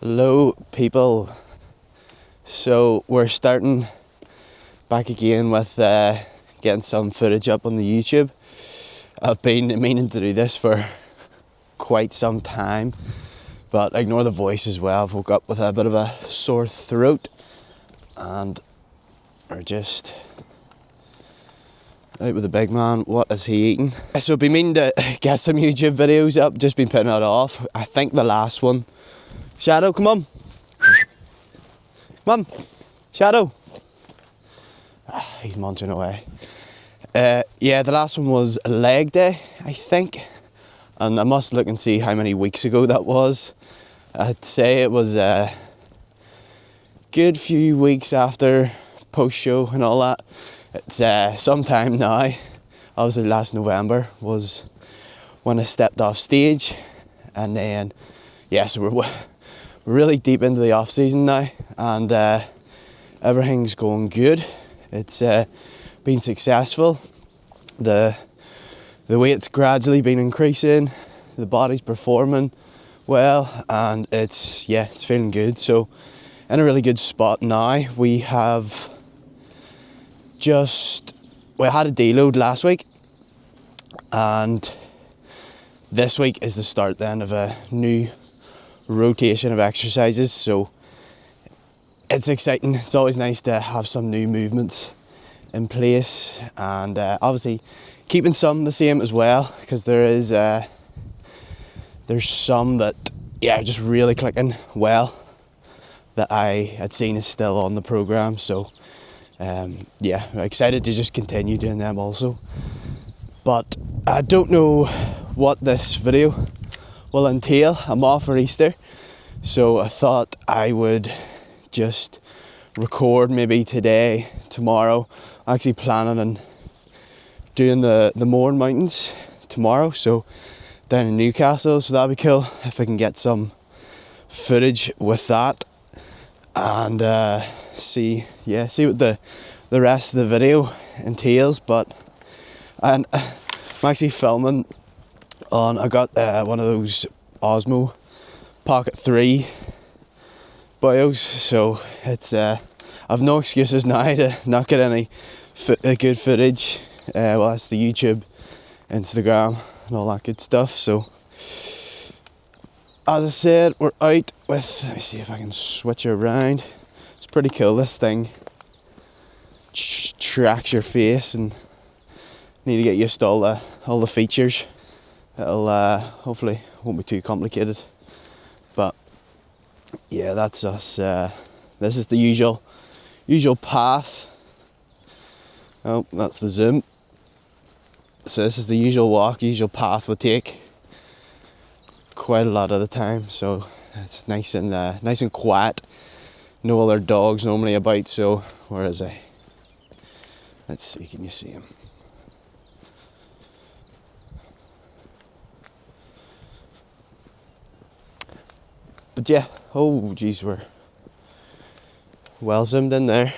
Hello people, so we're starting back again with getting some footage up on the YouTube. I've been meaning to do this for quite some time, but ignore the voice as well. I've woke up with a bit of a sore throat and we're just out with the big man. What is he eating? So I've been meaning to get some YouTube videos up, just been putting it off. I think the last one, Shadow, come on. Come on, Shadow. He's munching away. Yeah, the last one was leg day, I think. And I must look and see how many weeks ago that was. I'd say it was a good few weeks after post-show and all that. It's sometime now. Obviously last November was when I stepped off stage. And then, yeah, so we're really deep into the off season now, and everything's going good. It's been successful. The weight's gradually been increasing. The body's performing well, and it's feeling good. So in a really good spot now. We had a deload last week, and this week is the start then of a new rotation of exercises, so it's exciting. It's always nice to have some new movements in place, and obviously keeping some the same as well, because there's some that are just really clicking well that I had seen is still on the programme. So I'm excited to just continue doing them also. But I don't know what this video will entail. I'm off for Easter, so I thought I would just record maybe today, tomorrow. I'm actually planning on doing the Mourne Mountains tomorrow, so down in Newcastle, so that'll be cool if I can get some footage with that, and see what the rest of the video entails. But I'm actually filming on, I got one of those Osmo Pocket 3 bios, so it's I've no excuses now to not get any good footage. It's the YouTube, Instagram and all that good stuff. So as I said, we're out with, let me see if I can switch around. It's pretty cool, this thing tracks your face, and need to get used to all the features. It'll hopefully won't be too complicated. But yeah, that's us. This is the usual path. Oh, that's the zoom. So this is the usual path we take quite a lot of the time. So it's nice and quiet. No other dogs normally about. So where is he? Let's see, can you see him? But yeah, oh geez, we're well zoomed in there.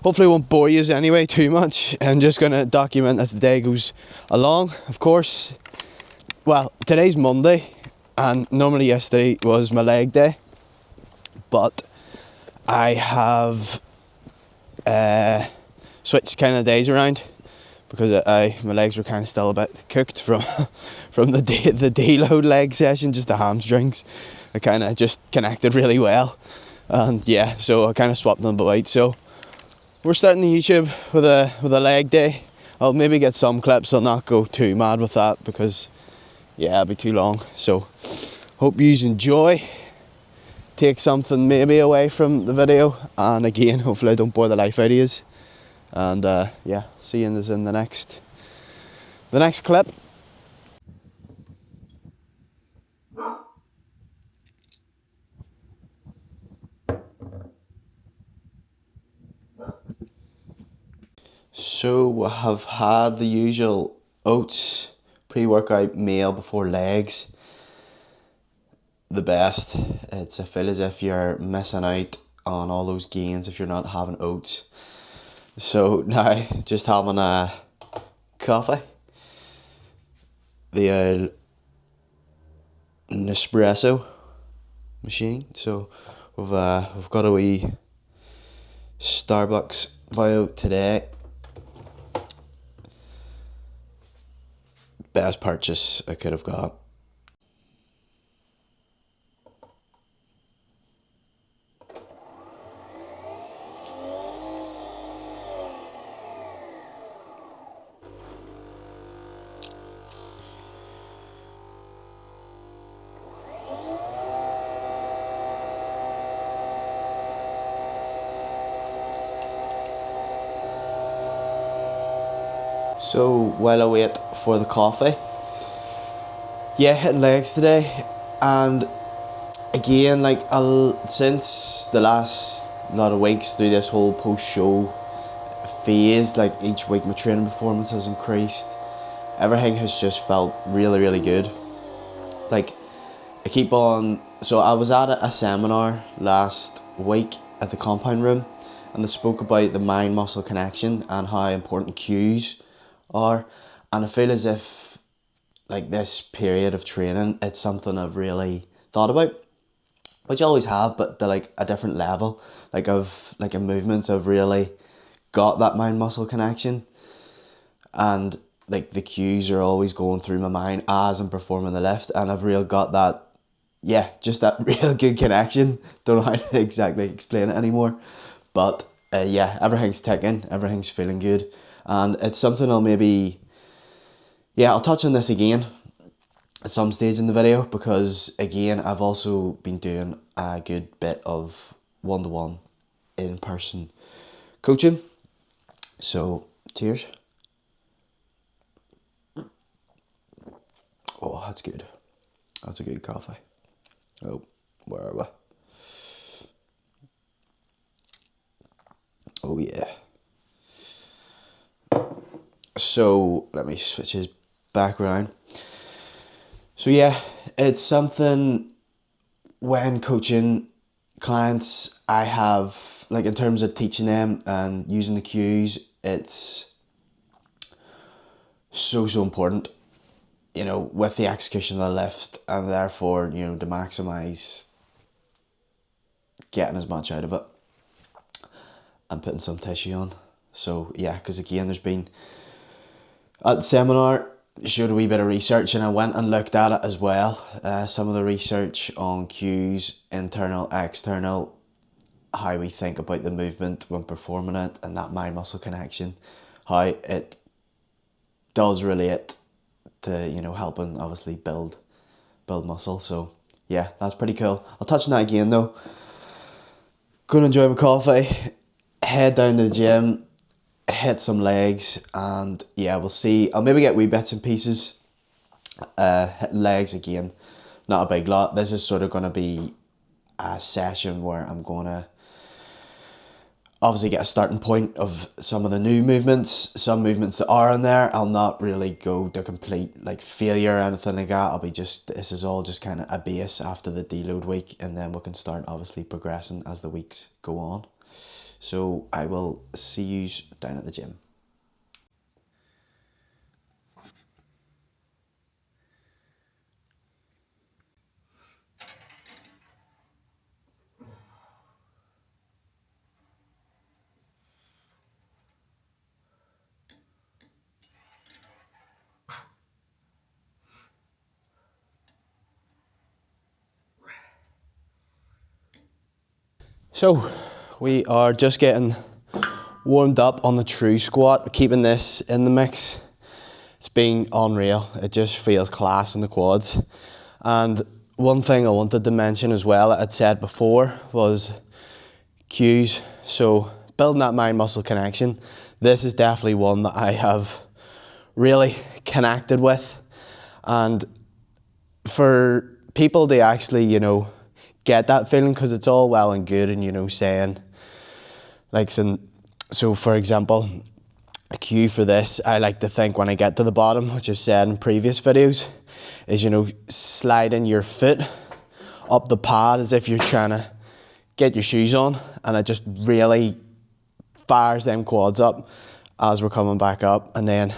Hopefully won't bore you anyway too much. I'm just going to document as the day goes along, of course. Well, today's Monday, and normally yesterday was my leg day, but I have switched kind of days around, because my legs were kind of still a bit cooked from the deload leg session, just the hamstrings. I kind of just connected really well, and yeah, so I kind of swapped them out. So we're starting the YouTube with a leg day. I'll maybe get some clips. I'll not go too mad with that, because yeah, it'll be too long. So hope you enjoy. Take something maybe away from the video, and again, hopefully I don't bore the life out of you. And see you in the next clip. So we have had the usual oats pre-workout meal before legs. The best. I feel as if you're missing out on all those gains if you're not having oats. So now just having a coffee, the Nespresso machine. So we've got a wee Starbucks bio today. Best purchase I could have got. So while I wait for the coffee, yeah, hitting legs today, and again, like since the last lot of weeks through this whole post-show phase, like each week my training performance has increased. Everything has just felt really, really good. Like I keep on. So I was at a seminar last week at the compound room, and they spoke about the mind-muscle connection and how important cues are, and I feel as if like this period of training, it's something I've really thought about, which I always have, but to like a different level. Like in movements, I've really got that mind muscle connection, and like the cues are always going through my mind as I'm performing the lift, and I've really got that, yeah, just that real good connection. Don't know how to exactly explain it anymore, but yeah, everything's ticking, everything's feeling good, and it's something I'll touch on this again at some stage in the video, because again, I've also been doing a good bit of one-to-one in-person coaching. So, cheers. Oh, that's good. That's a good coffee. Oh, where are we? Oh, yeah. So, let me switch his back around. So yeah, it's something when coaching clients, I have, like in terms of teaching them and using the cues, it's so important, you know, with the execution of the lift, and therefore, you know, to maximise getting as much out of it and putting some tissue on. So yeah, because again, there's been, at the seminar, showed a wee bit of research, and I went and looked at it as well. Some of the research on cues, internal, external, how we think about the movement when performing it, and that mind-muscle connection, how it does relate to, you know, helping obviously build muscle. So yeah, that's pretty cool. I'll touch on that again though. Gonna enjoy my coffee, head down to the gym, hit some legs, and yeah, we'll see. I'll maybe get wee bits and pieces. Hitting legs again, not a big lot. This is sort of going to be a session where I'm going to obviously get a starting point of some of the new movements. Some movements that are in there, I'll not really go to complete like failure or anything like that. This is all just kind of a base after the deload week, and then we can start obviously progressing as the weeks go on. So I will see you down at the gym. So we are just getting warmed up on the true squat, keeping this in the mix. It's been unreal. It just feels class in the quads. And one thing I wanted to mention as well, that I'd said before, was cues. So building that mind-muscle connection. This is definitely one that I have really connected with. And for people to actually, you know, get that feeling, because it's all well and good and, you know, saying, like, so for example, a cue for this, I like to think when I get to the bottom, which I've said in previous videos, is, you know, sliding your foot up the pad as if you're trying to get your shoes on, and it just really fires them quads up as we're coming back up. And then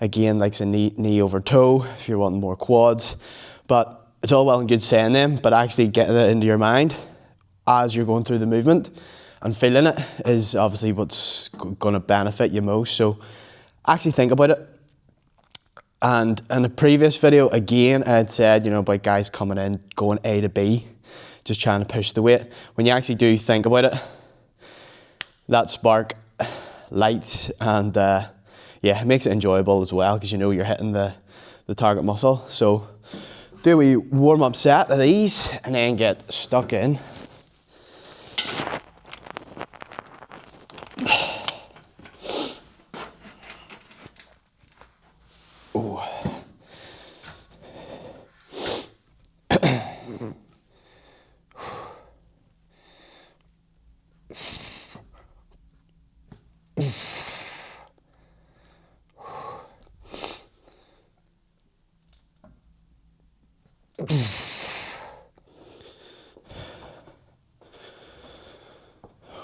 again, like a knee over toe if you're wanting more quads. But it's all well and good saying them, but actually getting it into your mind as you're going through the movement and feeling it is obviously what's going to benefit you most. So actually think about it. And in a previous video, again, I had said, you know, about guys coming in, going A to B, just trying to push the weight. When you actually do think about it, that spark lights, and yeah, it makes it enjoyable as well, because you know you're hitting the target muscle. So do a wee warm-up set of these and then get stuck in. Ooh.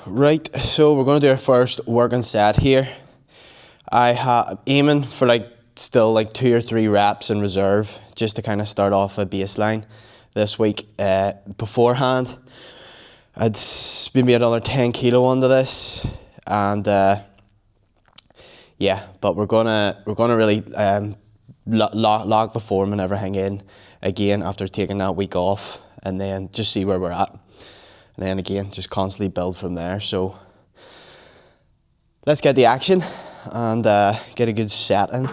Right, so we're going to do our first working set here. I'm aiming for still 2 or 3 reps in reserve, just to kind of start off a baseline this week. Beforehand, I'd maybe another 10 kilo onto this, and yeah, but we're gonna really lock the form and everything in again after taking that week off, and then just see where we're at, and then again just constantly build from there. So let's get the action and get a good set in.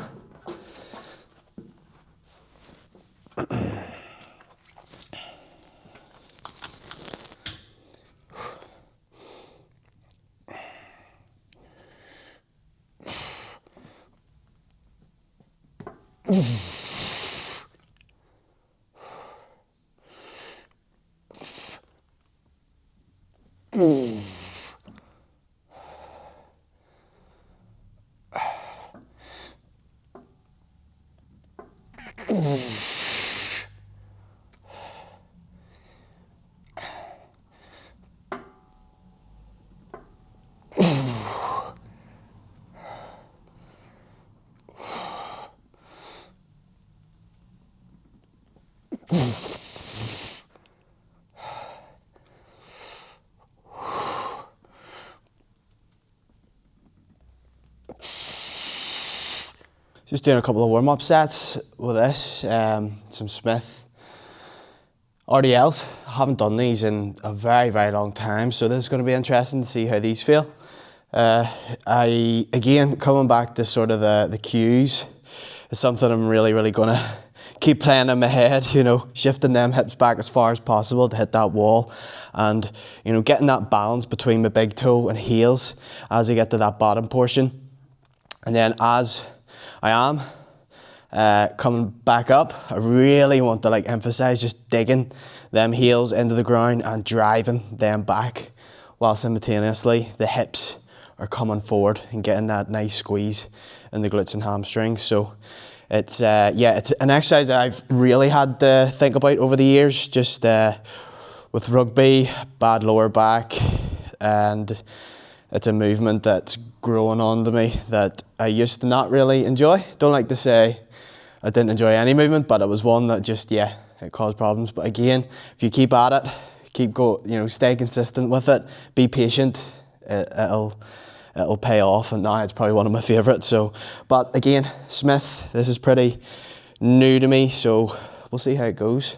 Just doing a couple of warm-up sets with this, some Smith RDLs. I haven't done these in a very, very long time, so this is going to be interesting to see how these feel. Again, coming back to sort of the cues, it's something I'm really going to keep playing in my head, you know, shifting them hips back as far as possible to hit that wall, and, you know, getting that balance between my big toe and heels as I get to that bottom portion. And then as I am coming back up, I really want to emphasize just digging them heels into the ground and driving them back, while simultaneously the hips are coming forward and getting that nice squeeze in the glutes and hamstrings. So it's yeah, it's an exercise I've really had to think about over the years, just with rugby, bad lower back, and it's a movement that's growing on to me that I used to not really enjoy. Don't like to say I didn't enjoy any movement, but it was one that just, yeah, it caused problems. But again, if you keep at it, stay consistent with it, be patient, it'll pay off. And now it's probably one of my favourites. So, but again, Smith, this is pretty new to me, so we'll see how it goes.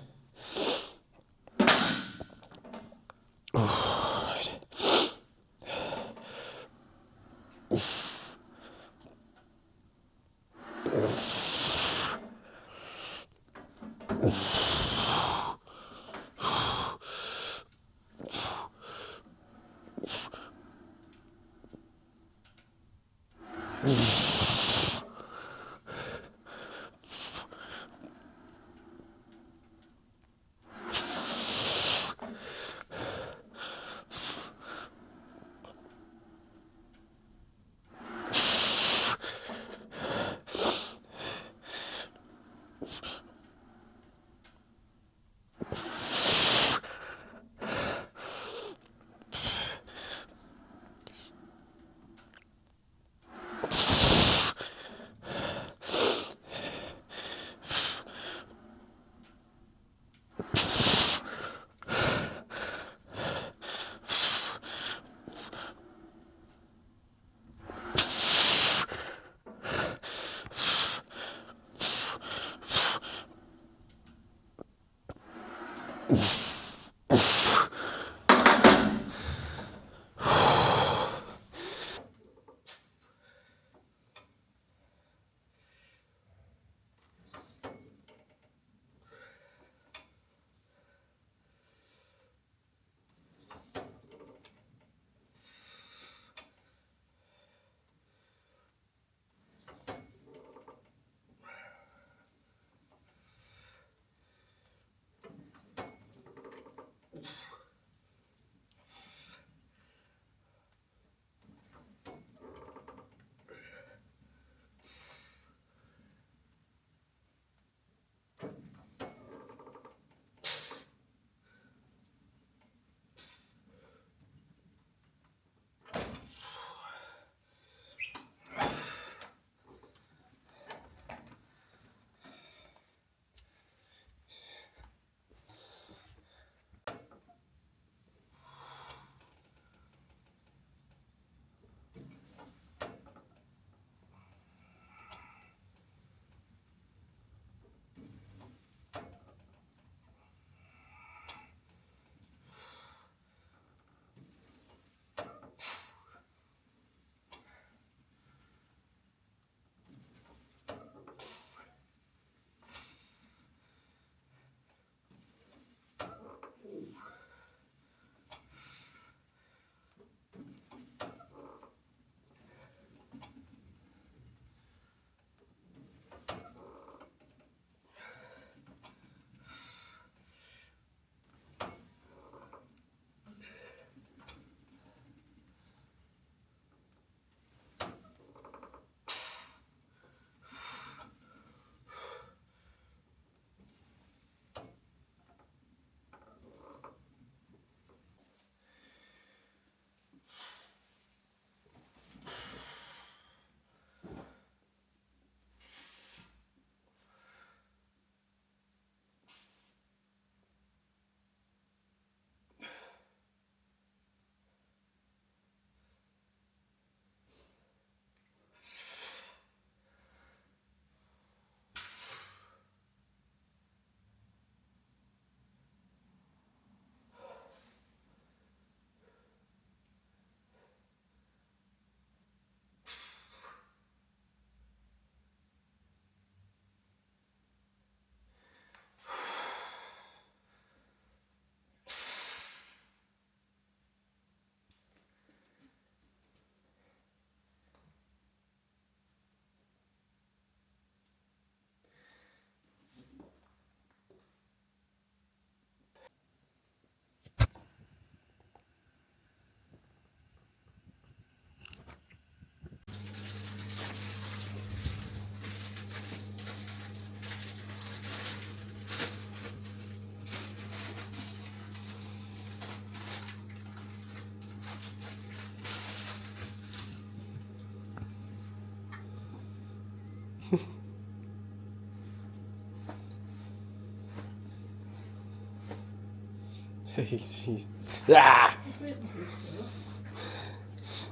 Ah!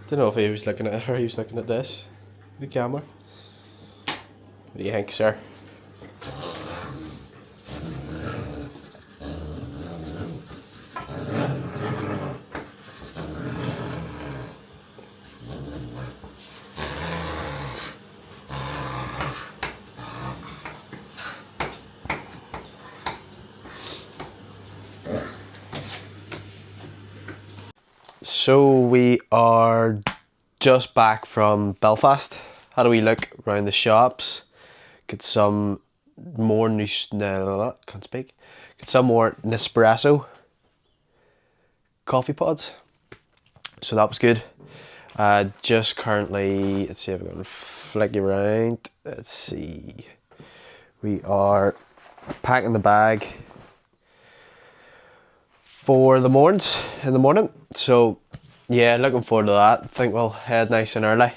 Don't know if he was looking at her, he was looking at this, the camera. What do you think, sir? So we are just back from Belfast. Had a wee look around the shops. Got some more can't speak. Got some more Nespresso coffee pods. So that was good. Just currently, let's see if I can flick you around. Let's see. We are packing the bag for the morns in the morning. So yeah, looking forward to that. I think we'll head nice and early.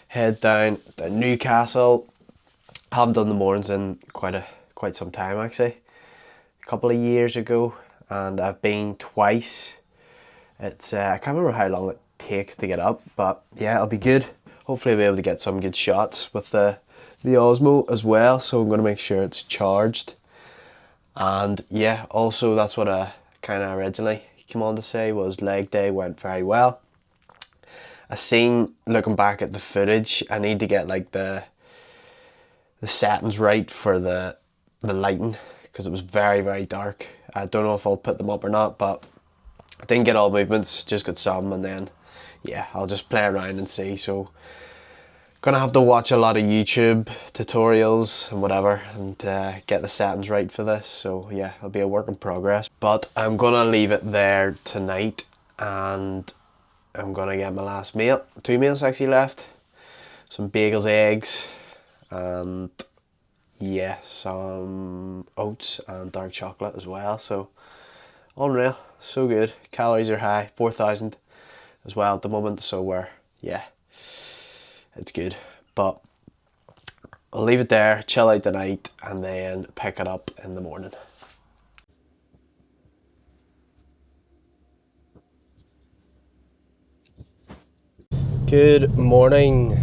Head down to Newcastle. Haven't done the morns in quite some time actually. A couple of years ago, and I've been twice. It's I can't remember how long it takes to get up, but yeah, it'll be good. Hopefully I'll be able to get some good shots with the Osmo as well, so I'm going to make sure it's charged. And yeah, also that's what I kind of originally came on to say was leg day went very well. I seen, looking back at the footage, I need to get like the settings right for the lighting, because it was very, very dark. I don't know if I'll put them up or not, but I didn't get all movements, just got some, and then yeah, I'll just play around and see. So gonna have to watch a lot of YouTube tutorials and whatever, and get the settings right for this. So yeah, it'll be a work in progress, but I'm gonna leave it there tonight, and I'm gonna get my last meal. 2 meals actually left. Some bagels, eggs, and yeah, some oats and dark chocolate as well. So unreal, so good. Calories are high, 4,000 as well at the moment. So yeah, it's good. But I'll leave it there, chill out tonight, and then pick it up in the morning. Good morning.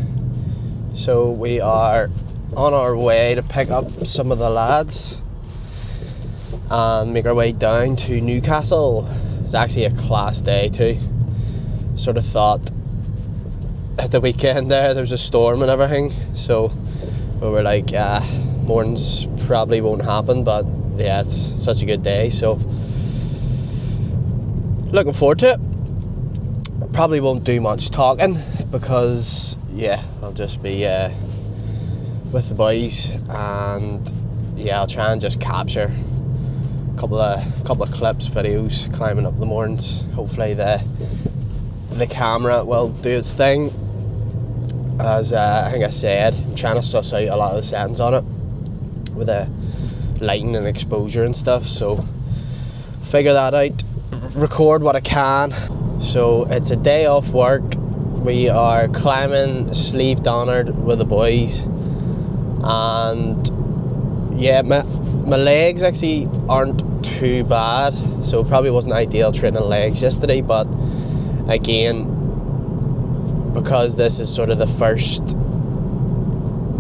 So we are on our way to pick up some of the lads and make our way down to Newcastle. It's actually a class day too. Sort of thought at the weekend there was a storm and everything, so we were like, mornings probably won't happen, but yeah, it's such a good day, so looking forward to it. Probably won't do much talking because yeah, I'll just be with the boys, and yeah, I'll try and just capture a couple of clips, videos, climbing up the mountains. Hopefully the camera will do its thing. As I think I said, I'm trying to suss out a lot of the settings on it with the lighting and exposure and stuff, so figure that out, record what I can. So it's a day off work. We are climbing Sleeve Donard with the boys, and yeah, my legs actually aren't too bad, so it probably wasn't ideal training legs yesterday, but again, because this is sort of the first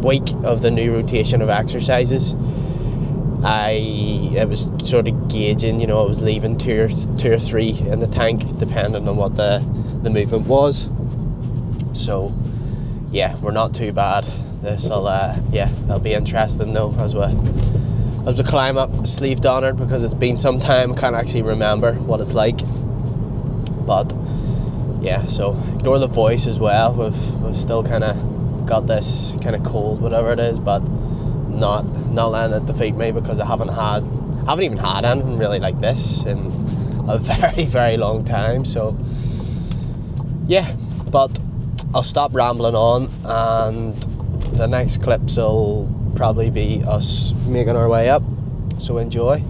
week of the new rotation of exercises, I was sort of gauging, I was leaving two or three in the tank depending on what the movement was. So yeah, we're not too bad. That'll be interesting though, as we climb up Sleeve Donard, because it's been some time. I can't actually remember what it's like, but yeah, so ignore the voice as well. We've still kind of got this kind of cold, whatever it is, but not letting it defeat me, because I haven't even had anything really like this in a very, very long time. So yeah, but I'll stop rambling on, and the next clips will probably be us making our way up, so enjoy.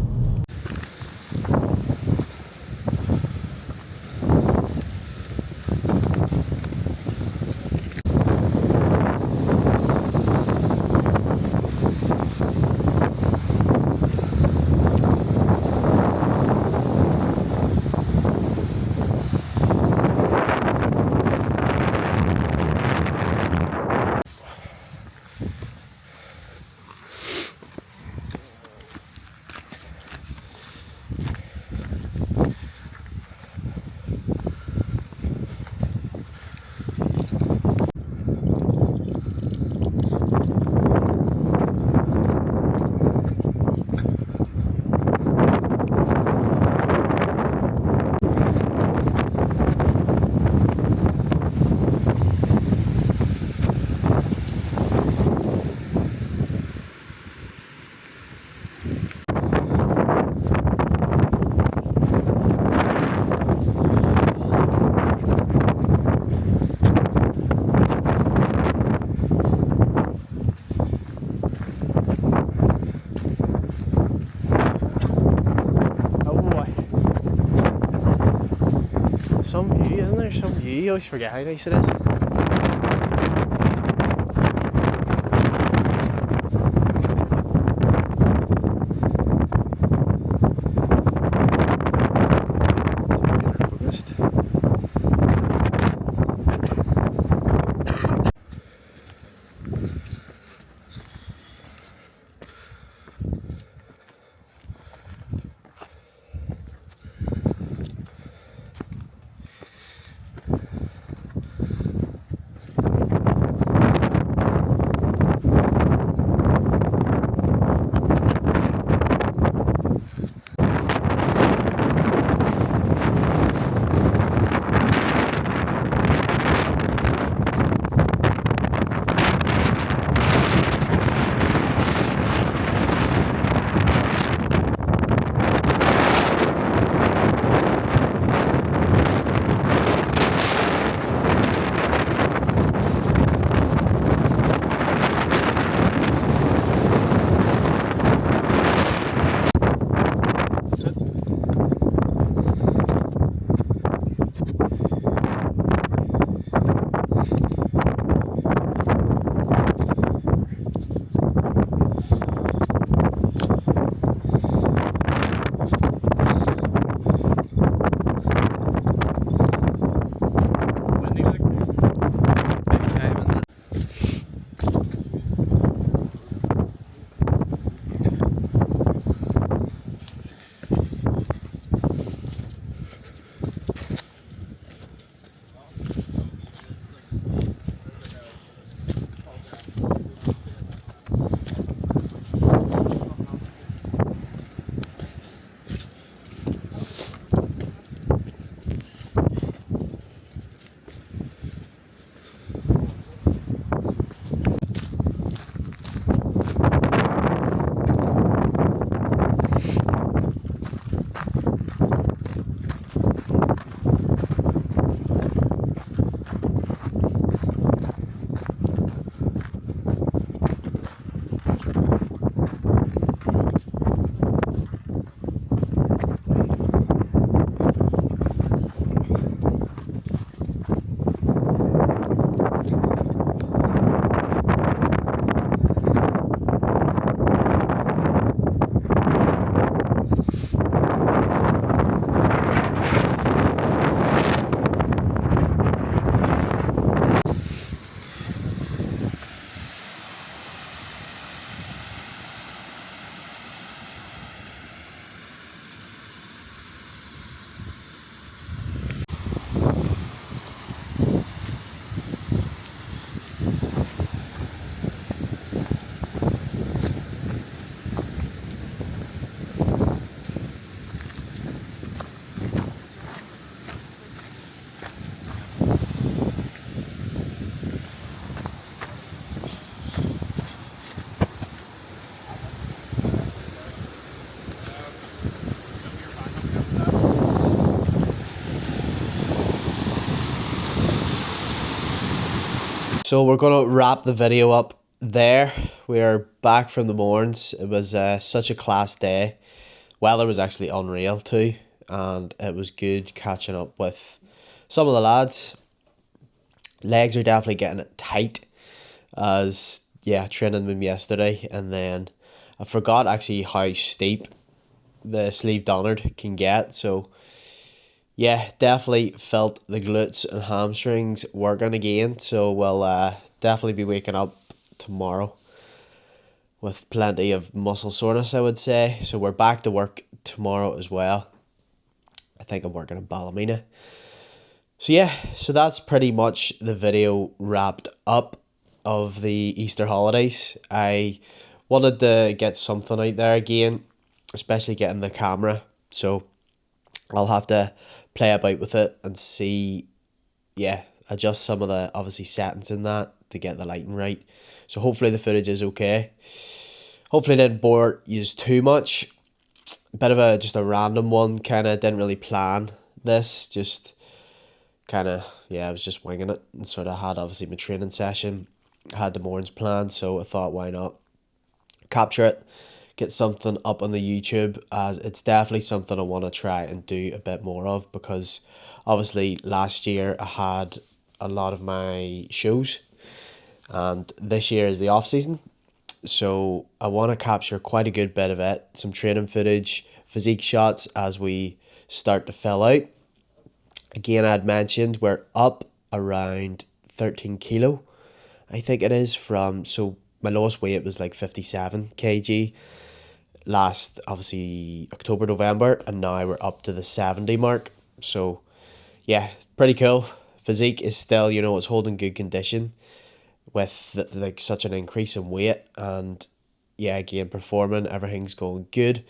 Some view, isn't there? Some view. You always forget how nice it is. So we're going to wrap the video up there. We're back from the Mournes. It was such a class day. Weather was actually unreal too, and it was good catching up with some of the lads. Legs are definitely getting it tight, as training them yesterday, and then I forgot actually how steep the sleeve donard can get. So yeah, definitely felt the glutes and hamstrings working again. So we'll definitely be waking up tomorrow with plenty of muscle soreness, I would say. So we're back to work tomorrow as well. I think I'm working in Ballymena. So yeah, so that's pretty much the video wrapped up of the Easter holidays. I wanted to get something out there again, especially getting the camera. So I'll have to play about with it and see, adjust some of the obviously settings in that to get the lighting right. So hopefully the footage is okay. Hopefully it didn't bore you too much. Bit of just a random one, kind of didn't really plan this, just kind of, I was just winging it, and sort of had obviously my training session, had the Mournes planned, so I thought why not capture it, get something up on the YouTube, as it's definitely something I want to try and do a bit more of, because obviously last year I had a lot of my shows and this year is the off season, so I want to capture quite a good bit of it, some training footage, physique shots as we start to fill out. Again, I had mentioned we're up around 13 kilo, I think it is, from, so my lowest weight was like 57 kg last, obviously, October, November, and now we're up to the 70 mark. So yeah, pretty cool. Physique is still, it's holding good condition with like such an increase in weight, and again, performing, everything's going good.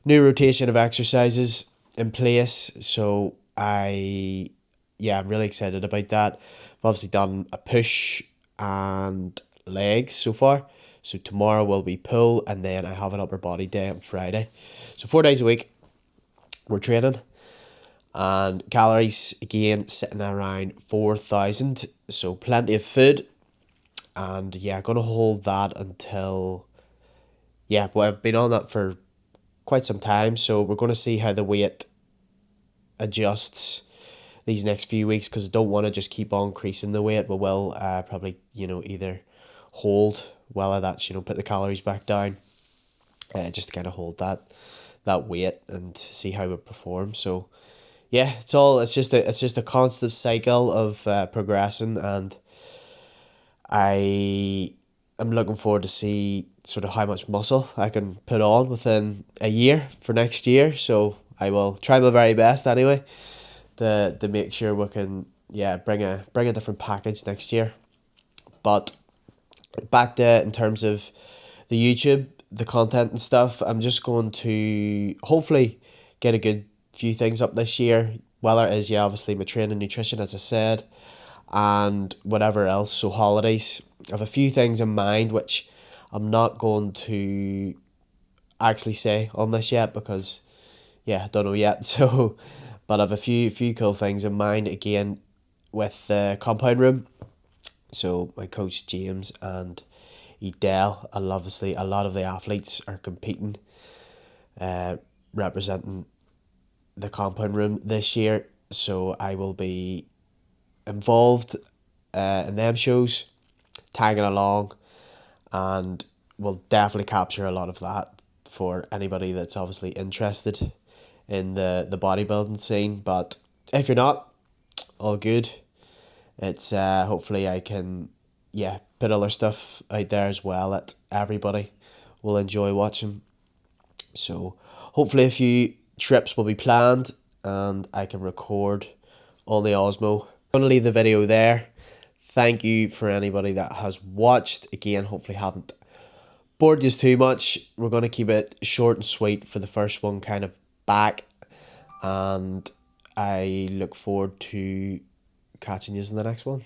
New rotation of exercises in place, so I'm really excited about that. I've obviously done a push and legs so far, so tomorrow will be pull, and then I have an upper body day on Friday. So 4 days a week we're training, and calories again sitting around 4,000, so plenty of food. And gonna hold that until, I've been on that for quite some time, so we're going to see how the weight adjusts these next few weeks, because I don't want to just keep on increasing the weight, but will probably either hold while that's put the calories back down, just to kind of hold that weight and see how it performs. So it's just a constant cycle of progressing, and I am looking forward to see sort of how much muscle I can put on within a year for next year. So I will try my very best anyway to make sure we can bring a different package next year. But back to, in terms of the YouTube, the content and stuff, I'm just going to hopefully get a good few things up this year, whether it is obviously my training, nutrition, as I said, and whatever else. So holidays, I have a few things in mind which I'm not going to actually say on this yet, because I don't know yet. So but I have a few cool things in mind, again with the compound room. So my coach James and Edel, obviously a lot of the athletes are competing, representing the compound room this year, so I will be involved in them shows, tagging along, and will definitely capture a lot of that for anybody that's obviously interested in the bodybuilding scene. But if you're not, all good. It's hopefully I can put other stuff out there as well that everybody will enjoy watching. So hopefully a few trips will be planned and I can record on the Osmo. I'm going to leave the video there. Thank you for anybody that has watched. Again, hopefully haven't bored you too much. We're going to keep it short and sweet for the first one, kind of back. And I look forward to catching you in the next one.